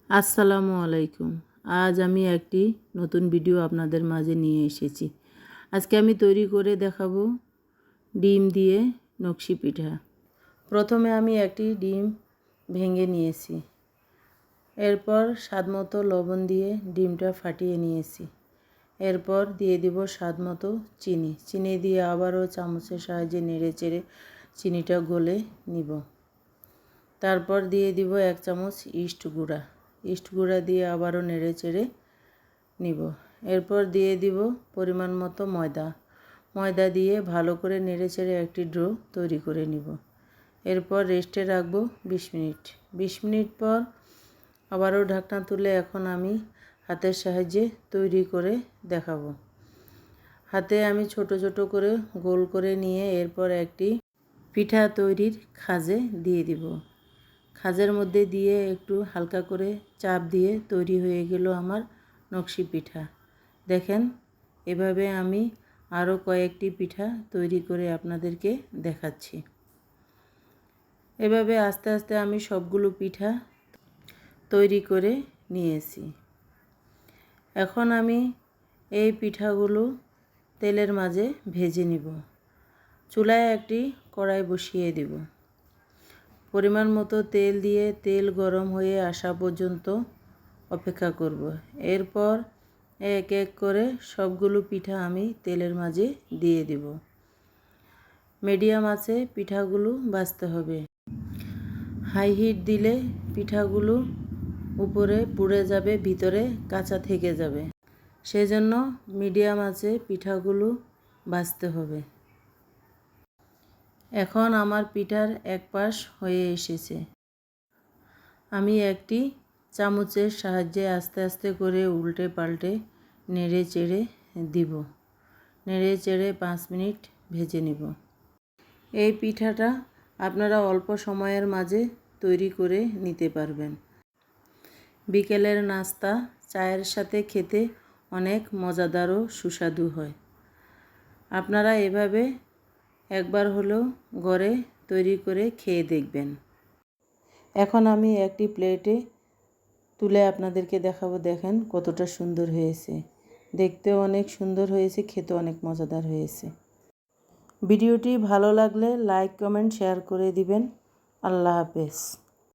আসসালামু আলাইকুম। আজ আমি একটি নতুন ভিডিও আপনাদের মাঝে নিয়ে এসেছি। আজকে আমি তৈরি করে দেখাবো ডিম দিয়ে নকশি পিঠা। প্রথমে আমি একটি ডিম ভেঙে নিয়েছি, এরপর স্বাদমতো লবণ দিয়ে ডিমটা ফাটিয়ে নিয়েছি। এরপর দিয়ে দিব স্বাদমতো চিনি দিয়ে আবারও চামচের সাহায্যে নেড়ে চেড়ে চিনিটা গলে নিব। তারপর দিয়ে দিব 1 চামচ ইস্ট গুঁড়া দিয়ে আবারও নেড়ে চেড়ে নিব। এরপর দিয়ে দিব পরিমাণ মতো ময়দা দিয়ে ভালো করে নেড়ে চেড়ে একটি ডো তৈরি করে নিব। এরপর রেস্টে রাখবো 20 মিনিট। 20 মিনিট পর আবারও ঢাকনা তুলে এখন আমি হাতের সাহায্যে তৈরি করে দেখাবো। হাতে আমি ছোট ছোট করে গোল করে নিয়ে এরপর একটি পিঠা তৈরির খাজে দিয়ে দিব। খাজের মধ্যে দিয়ে একটু হালকা করে চাপ দিয়ে তৈরি হয়ে গেল আমার নকশি পিঠা। দেখেন, এভাবে আমি আরও কয়েকটি পিঠা তৈরি করে আপনাদেরকে দেখাচ্ছি। এভাবে আস্তে আস্তে আমি সবগুলো পিঠা তৈরি করে নিয়েছি। এখন আমি এই পিঠাগুলো তেলের মাঝে ভেজে নিব। চুলায় একটি কড়াই বসিয়ে দিব। পরিমাণ মতো তেল দিয়ে তেল গরম হয়ে আসা পর্যন্ত অপেক্ষা করব। এরপর এক এক করে সবগুলো পিঠা আমি তেলের মাঝে দিয়ে দিব। মিডিয়াম আঁচে পিঠাগুলো ভাজতে হবে। হাই হিট দিলে পিঠাগুলো উপরে পুড়ে যাবে, ভিতরে কাঁচা থেকে যাবে। সেজন্য মিডিয়াম আঁচে পিঠাগুলো ভাজতে হবে। এখন আমার পিঠার এক পাশ হয়ে এসেছে। আমি একটি চামচের সাহায্যে আস্তে আস্তে করে উল্টে পাল্টে নেড়ে চেড়ে দিব। নেড়ে চেড়ে 5 মিনিট ভেজে নিব। এই পিঠাটা আপনারা অল্প সময়ের মাঝে তৈরি করে নিতে পারবেন। বিকেলের নাস্তা চায়ের সাথে খেতে অনেক মজাদার ও সুস্বাদু হয়। আপনারা এভাবে একবার হলেও ঘরে তৈরি করে খেয়ে দেখবেন। এখন আমি একটি প্লেটে তুলে আপনাদেরকে দেখাবো। দেখেন কতটা সুন্দর হয়েছে। দেখতেও অনেক সুন্দর হয়েছে, খেতে অনেক মজাদার হয়েছে। ভিডিওটি ভালো লাগলে লাইক, কমেন্ট, শেয়ার করে দিবেন। আল্লাহ হাফেজ।